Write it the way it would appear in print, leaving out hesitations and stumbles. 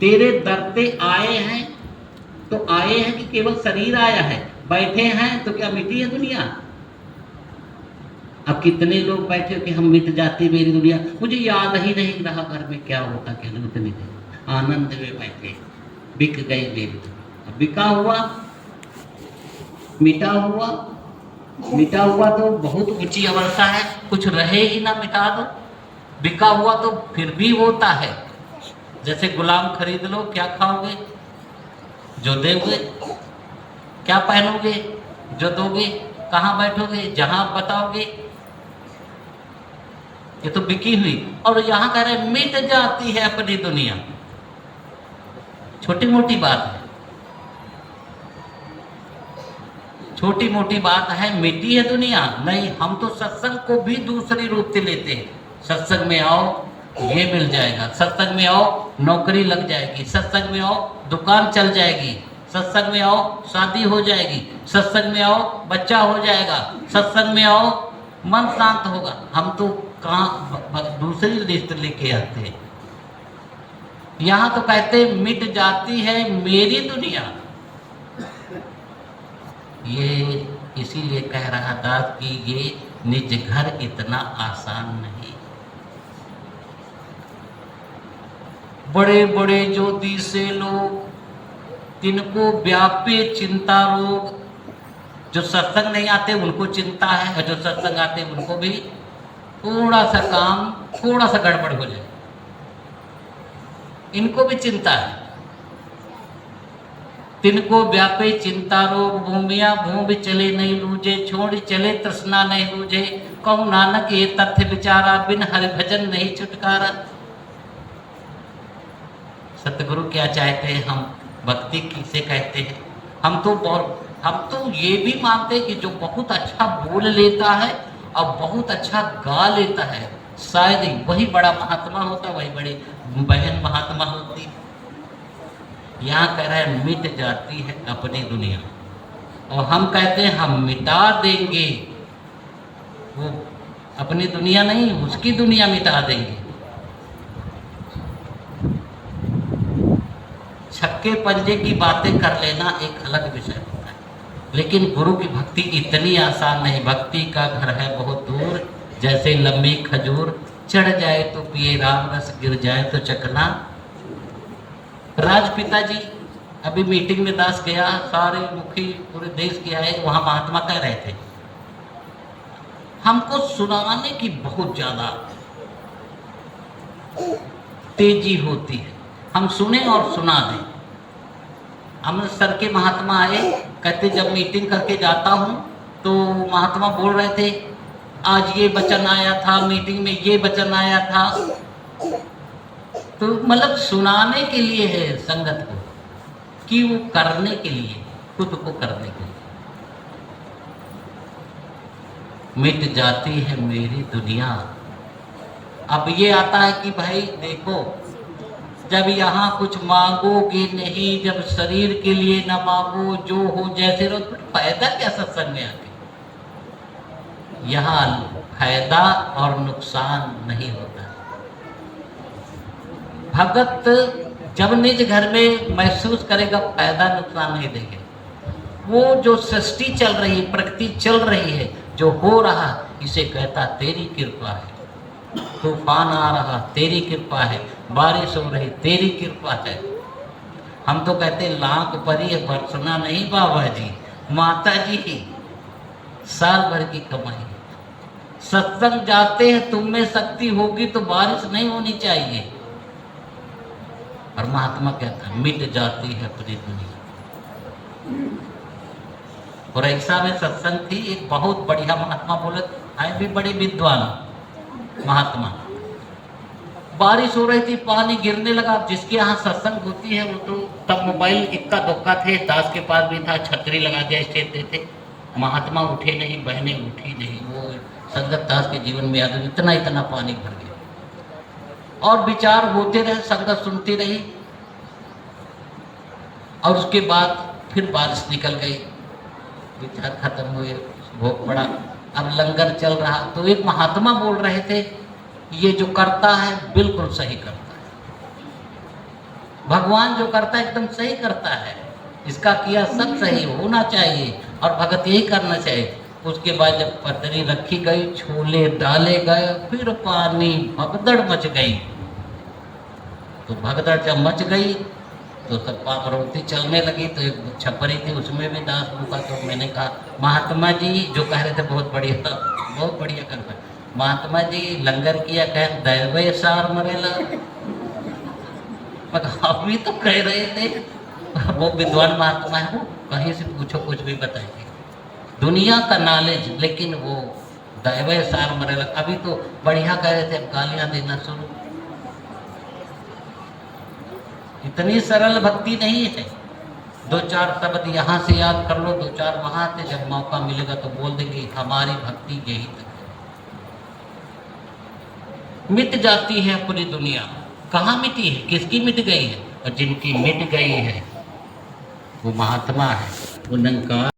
तेरे दर पे आए हैं तो आए हैं कि केवल शरीर आया है, बैठे हैं तो क्या मिटी है दुनिया? अब कितने लोग बैठे हो कि हम मिट जाती मेरी दुनिया, मुझे याद ही नहीं रहा घर में क्या होता क्या नहीं, उतनी देर आनंद में बैठे, बिक गई मेरी दुनिया। अब बिका हुआ, मिटा हुआ, मिटा हुआ तो बहुत ऊंची अवस्था है, कुछ रहे ही ना मिटा दो। बिका हुआ तो फिर भी होता है, जैसे गुलाम खरीद लो, क्या खाओगे जो दोगे, क्या पहनोगे जो दोगे, कहाँ बैठोगे जहां बताओगे, ये तो बिकी हुई। और यहां कह रहे मिट जाती है अपनी दुनिया, छोटी मोटी बात है, छोटी मोटी बात है, मिटी है दुनिया। नहीं, हम तो सत्संग को भी दूसरी रूप से लेते हैं। सत्संग में आओ ये मिल जाएगा, सत्संग में आओ नौकरी लग जाएगी, सत्संग में आओ दुकान चल जाएगी, सत्संग में आओ शादी हो जाएगी, सत्संग में आओ बच्चा हो जाएगा, सत्संग में आओ मन शांत होगा। हम तो कहाँ दूसरी लिस्ट लेके आते हैं। यहाँ तो कहते मिट जाती है मेरी दुनिया। ये इसीलिए कह रहा था कि ये निज घर इतना आसान नहीं। बड़े बड़े ज्योतिषी लोग, जिनको व्यापे चिंता रोग, जो सत्संग नहीं आते उनको चिंता है, और जो सत्संग आते उनको भी थोड़ा सा काम थोड़ा सा गड़बड़ हो जाए, इनको भी चिंता है। तिनको व्यापे चिंता रोग, भूमिया भूमि चले नहीं लूझे, छोड़ चले तृष्णा नहीं लूझे, कहूँ नानक ये तथ्य विचारा, बिन हरि भजन नहीं छुटकारा। सतगुरु क्या चाहते हैं, हम भक्ति किसे कहते हैं? हम तो ये भी मानते हैं कि जो बहुत अच्छा बोल लेता है और बहुत अच्छा गा लेता है, शायद वही बड़ा महात्मा होता, वही बड़ी बहन महात्मा होती। यहाँ कह रहे हैं मिट जाती है अपनी दुनिया, और हम कहते हैं हम मिटा देंगे। वो अपनी दुनिया नहीं, उसकी दुनिया मिटा देंगे। छक्के पंजे की बातें कर लेना एक अलग विषय होता है, लेकिन गुरु की भक्ति इतनी आसान नहीं। भक्ति का घर है बहुत दूर, जैसे लंबी खजूर, चढ़ जाए तो पिए राम रस, गिर जाए तो चकना। राजपिता जी अभी मीटिंग में दास गया, सारे मुखी पूरे देश के आए, वहां महात्मा कह रहे थे हमको सुनाने की बहुत ज्यादा तेजी होती है, हम सुने और सुना दें। अमृतसर के महात्मा आए, कहते जब मीटिंग करके जाता हूं तो महात्मा बोल रहे थे आज ये वचन आया था, मीटिंग में ये वचन आया था। तो मतलब सुनाने के लिए है संगत को, कि वो करने के लिए, खुद को करने के लिए। मिट जाती है मेरी दुनिया। अब ये आता है कि भाई देखो, जब यहाँ कुछ मांगोगे नहीं, जब शरीर के लिए न मांगो, जो हो जैसे रहो, तो फायदा क्या सत्संग में आके? यहाँ फायदा और नुकसान नहीं होता। भगत जब निज घर में महसूस करेगा, फायदा नुकसान नहीं देंगे। वो जो सृष्टि चल रही है, प्रकृति चल रही है, जो हो रहा, इसे कहता तेरी कृपा है। तूफान आ रहा, तेरी कृपा है। बारिश हो रही, तेरी कृपा है। हम तो कहते लाख परी है, बरसना नहीं बाबा जी, माता जी ही साल भर की कमाई। सत्संग जाते हैं, तुम में शक्ति होगी तो बारिश नहीं होनी चाहिए। और महात्मा कहता मिट जाती है अपनी दुनिया। और ऐसा में सत्संग थी, एक बहुत बढ़िया महात्मा बोले, आए भी बड़े विद्वान महात्मा। बारिश हो रही थी, पानी गिरने लगा। जिसके यहाँ सत्संग होती है वो तो तब मोबाइल इक्का दुक्का थे, दास के पास भी था, छतरी लगा दिया, स्टेज देते। महात्मा उठे नहीं, बहने उठी नहीं। वो संगत दास के जीवन में आदमी इतना इतना पानी भर गया, और विचार होते रहे, संगत सुनती रही। और उसके बाद फिर बारिश निकल गई, विचार खत्म हुए, भोग पड़ा। अब लंगर चल रहा, तो एक महात्मा बोल रहे थे ये जो करता है बिल्कुल सही करता है। भगवान जो करता है एकदम सही करता है, इसका किया सब सही होना चाहिए और भगत यही करना चाहिए। उसके बाद जब पतरी रखी गई, छोले डाले गए, फिर पानी भगदड़ मच गई। तो भगदड़ जब मच गई तो सब पापरोती चलने लगी। तो एक छपरी थी, उसमें भी दास रुका। तो मैंने कहा महात्मा जी, जो कह रहे थे बहुत बढ़िया कर रहे, महात्मा जी लंगर किया कह दैवे सार मरेला। हम भी तो कह रहे थे, वो विद्वान महात्मा है, वो कहीं से पूछो कुछ भी बताएंगे, दुनिया का नॉलेज, लेकिन वो दैवे सार मरेला। अभी तो बढ़िया कह रहे थे, अब गालियां देना शुरू। इतनी सरल भक्ति नहीं है। दो चार शब्द यहाँ से याद कर लो, दो चार वहां से, जब मौका मिलेगा तो बोल देंगे हमारी भक्ति यही तक है। मिट जाती है पूरी दुनिया। कहाँ मिटी है, किसकी मिट गई है? और जिनकी मिट गई है वो महात्मा है, वो निरंकार